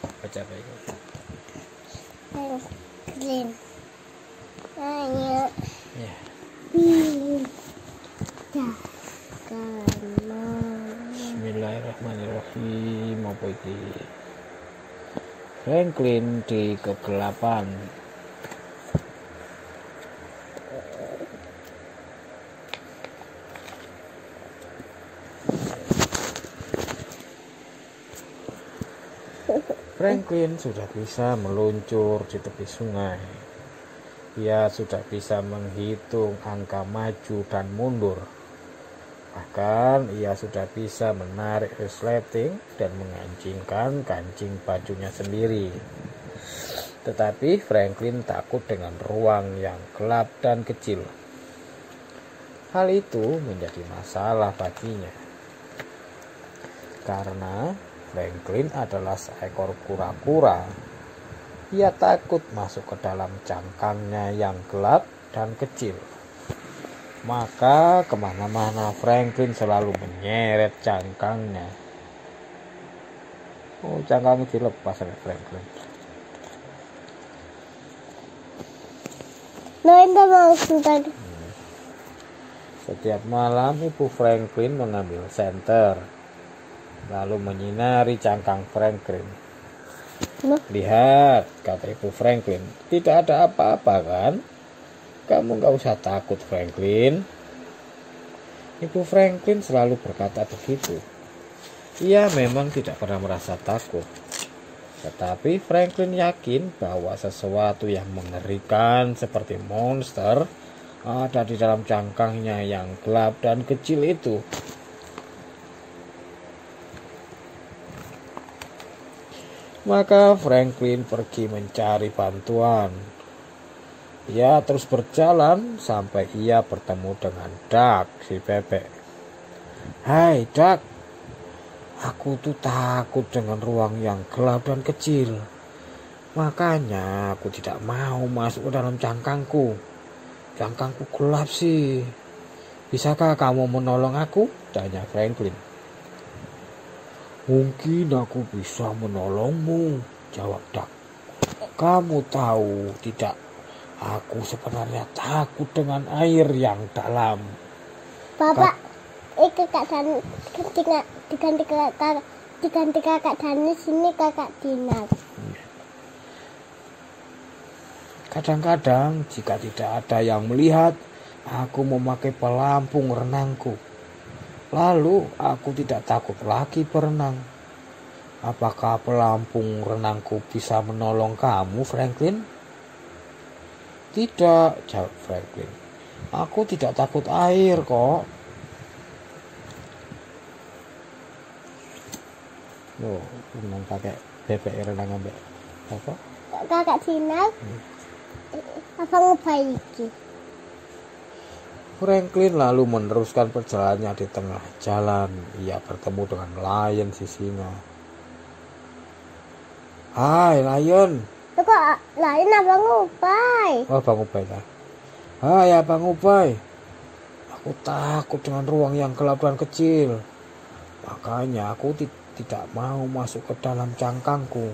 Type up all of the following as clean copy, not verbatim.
Baca baik. Franklin. Ayo. Ya. Bismillahirrahmanirrahim. Apa iki? Franklin di kegelapan. Franklin sudah bisa meluncur di tepi sungai. Ia sudah bisa menghitung angka maju dan mundur. Bahkan ia sudah bisa menarik resleting dan mengancingkan kancing bajunya sendiri. Tetapi Franklin takut dengan ruang yang gelap dan kecil. Hal itu menjadi masalah baginya. Karena Franklin adalah seekor kura-kura. Ia takut masuk ke dalam cangkangnya yang gelap dan kecil. Maka kemana-mana Franklin selalu menyeret cangkangnya. Oh, cangkangnya dilepas oleh Franklin. Setiap malam Ibu Franklin mengambil senter, lalu menyinari cangkang Franklin. Lihat, kata Ibu Franklin, tidak ada apa-apa kan? Kamu gak usah takut, Franklin. Ibu Franklin selalu berkata begitu. Ia memang tidak pernah merasa takut. Tetapi Franklin yakin bahwa sesuatu yang mengerikan seperti monster ada di dalam cangkangnya yang gelap dan kecil itu. Maka Franklin pergi mencari bantuan. Ia terus berjalan sampai ia bertemu dengan Duck, si bebek. Hai Duck, aku tuh takut dengan ruang yang gelap dan kecil. Makanya aku tidak mau masuk ke dalam cangkangku. Cangkangku gelap sih. Bisakah kamu menolong aku? Tanya Franklin. Mungkin aku bisa menolongmu, jawab Duck. Kamu tahu tidak, aku sebenarnya takut dengan air yang dalam. Bapak, kakak dan diganti kakak Danis, ini kakak Dinar. Kadang-kadang jika tidak ada yang melihat, aku memakai pelampung renangku. Lalu aku tidak takut lagi berenang. Apakah pelampung renangku bisa menolong kamu, Franklin? Tidak, jawab Franklin. Aku tidak takut air kok. Oh, renang pakai bebek renang ambek apa? Kakak Dinar, apa ngebaiki? Franklin lalu meneruskan perjalanannya di tengah jalan. Ia bertemu dengan Lion si singa. Hai Lion. Kok Lion abang Ubay? Oh, Bang Ubay lah. Hai Abang Ubay. Aku takut dengan ruang yang gelap dan kecil. Makanya aku tidak mau masuk ke dalam cangkangku.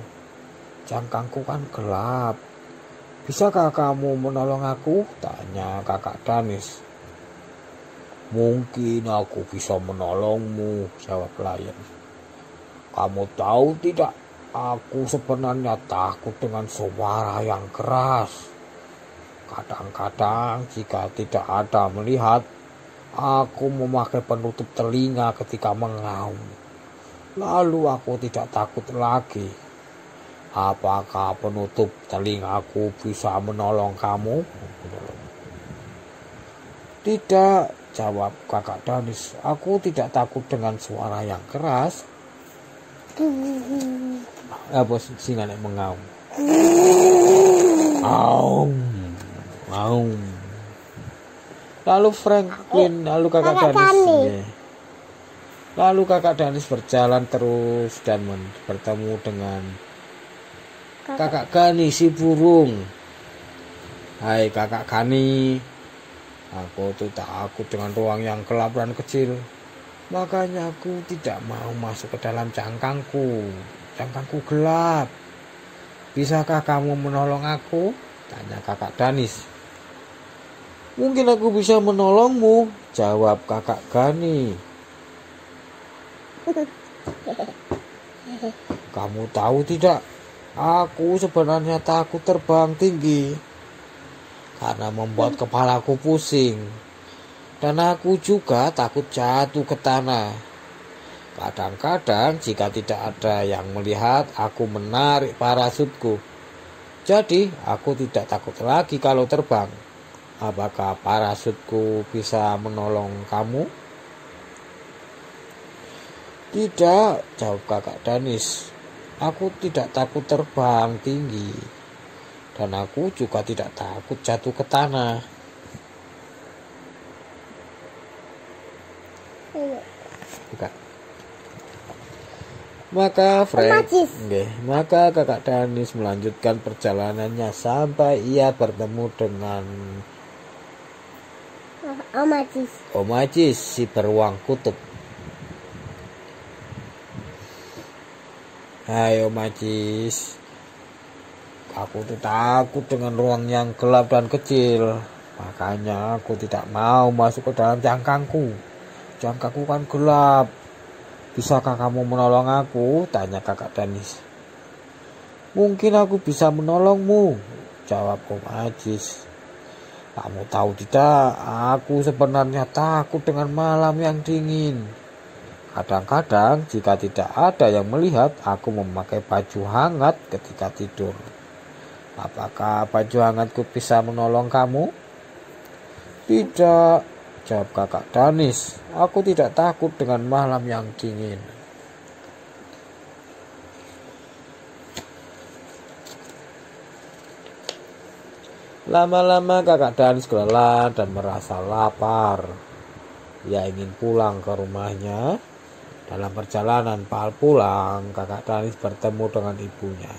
Cangkangku kan gelap. Bisakah kamu menolong aku? Tanya kakak Danis. Mungkin aku bisa menolongmu, jawab Lion. Kamu tahu tidak, aku sebenarnya takut dengan suara yang keras. Kadang-kadang jika tidak ada melihat, aku memakai penutup telinga ketika mengaum. Lalu aku tidak takut lagi. Apakah penutup telingaku bisa menolong kamu? Tidak, jawab kakak Danis. Aku tidak takut dengan suara yang keras. Apa singa nek mengaum? Aum, aum. Lalu Franklin, lalu kakak Danis. Lalu kakak Danis berjalan terus dan bertemu dengan kakak Gani si burung. Hai kakak Gani. Aku tuh takut dengan ruang yang gelap dan kecil. Makanya aku tidak mau masuk ke dalam cangkangku, cangkangku gelap. Bisakah kamu menolong aku? Tanya kakak Danis. Mungkin aku bisa menolongmu, jawab kakak Gani. Kamu tahu tidak, aku sebenarnya takut terbang tinggi karena membuat kepalaku pusing. Dan aku juga takut jatuh ke tanah. Kadang-kadang jika tidak ada yang melihat, aku menarik parasutku. Jadi aku tidak takut lagi kalau terbang. Apakah parasutku bisa menolong kamu? Tidak, jawab kakak Danis. Aku tidak takut terbang tinggi. Dan aku juga tidak takut jatuh ke tanah. Bukan. Maka kakak Danis melanjutkan perjalanannya sampai ia bertemu dengan Om Ajis, si beruang kutub. Hai Om Ajis, aku tuh takut dengan ruang yang gelap dan kecil. Makanya aku tidak mau masuk ke dalam cangkangku. Cangkangku kan gelap. Bisakah kamu menolong aku? Tanya kakak Danis. Mungkin aku bisa menolongmu, jawab Om Ajis. Kamu tahu tidak, aku sebenarnya takut dengan malam yang dingin. Kadang-kadang jika tidak ada yang melihat, aku memakai baju hangat ketika tidur. Apakah baju hangatku bisa menolong kamu? Tidak, jawab kakak Danis. Aku tidak takut dengan malam yang dingin. Lama-lama kakak Danis kelelahan dan merasa lapar. Ia ingin pulang ke rumahnya. Dalam perjalanan pulang, kakak Danis bertemu dengan ibunya.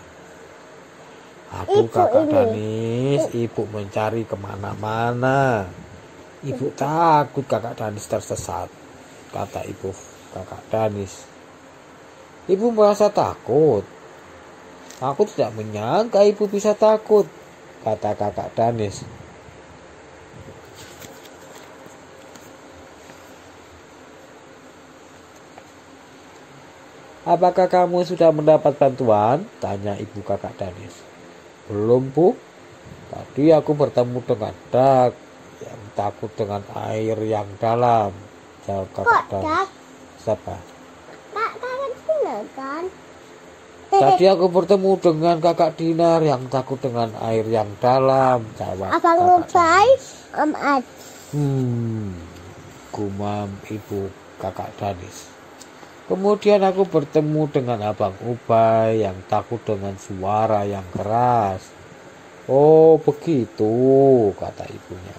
Aduh kakak Danis, ibu mencari kemana-mana. Ibu takut kakak Danis tersesat, kata ibu kakak Danis. Ibu merasa takut. Aku tidak menyangka ibu bisa takut, kata kakak Danis. Apakah kamu sudah mendapat bantuan? Tanya ibu kakak Danis. Belum, Bu. Tadi aku bertemu dengan Dak yang takut dengan air yang dalam, jawab kakak Danis. Siapa? Kakak Dinar kan? Tadi aku bertemu dengan kakak Dinar yang takut dengan air yang dalam, jawab Abang Ubay, Om Ad. Gumam ibu kakak Danis. Kemudian aku bertemu dengan Abang Ubay yang takut dengan suara yang keras. Oh begitu, kata ibunya.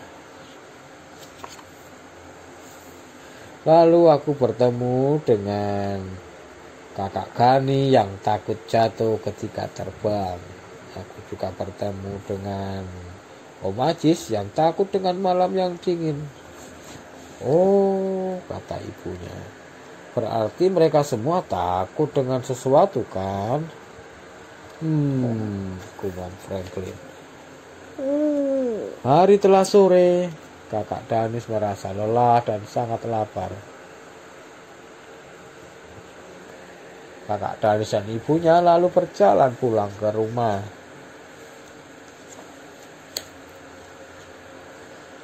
Lalu aku bertemu dengan kakak Gani yang takut jatuh ketika terbang. Aku juga bertemu dengan Om Ajis yang takut dengan malam yang dingin. Oh, kata ibunya. Berarti mereka semua takut dengan sesuatu kan? Gumam Franklin. Hari telah sore. Kakak Danis merasa lelah dan sangat lapar. Kakak Danis dan ibunya lalu berjalan pulang ke rumah.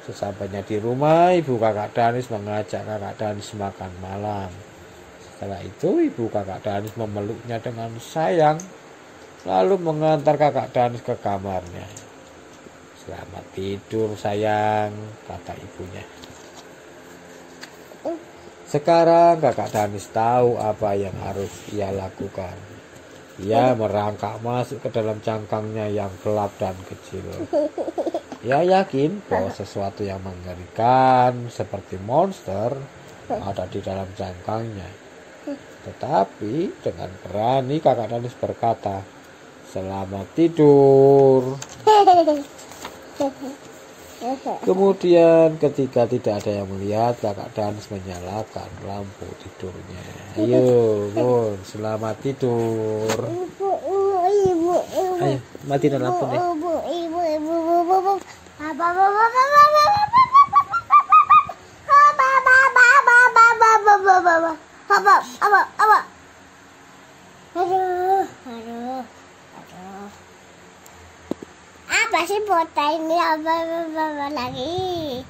Sesampainya di rumah, ibu kakak Danis mengajak kakak Danis makan malam. Setelah itu, ibu kakak Danis memeluknya dengan sayang, lalu mengantar kakak Danis ke kamarnya. Selamat tidur sayang, kata ibunya. Sekarang kakak Danis tahu apa yang harus ia lakukan. Ia merangkak masuk ke dalam cangkangnya yang gelap dan kecil. Ia yakin bahwa sesuatu yang mengerikan seperti monster ada di dalam cangkangnya. Tetapi dengan berani kakak Danis berkata, "Selamat tidur." Kemudian ketika tidak ada yang melihat, kakak Dans menyalakan lampu tidurnya. Ayo, Bun, selamat tidur. Ayo, matiin lampu deh. Aduh. Apa sih bota ini apa lagi?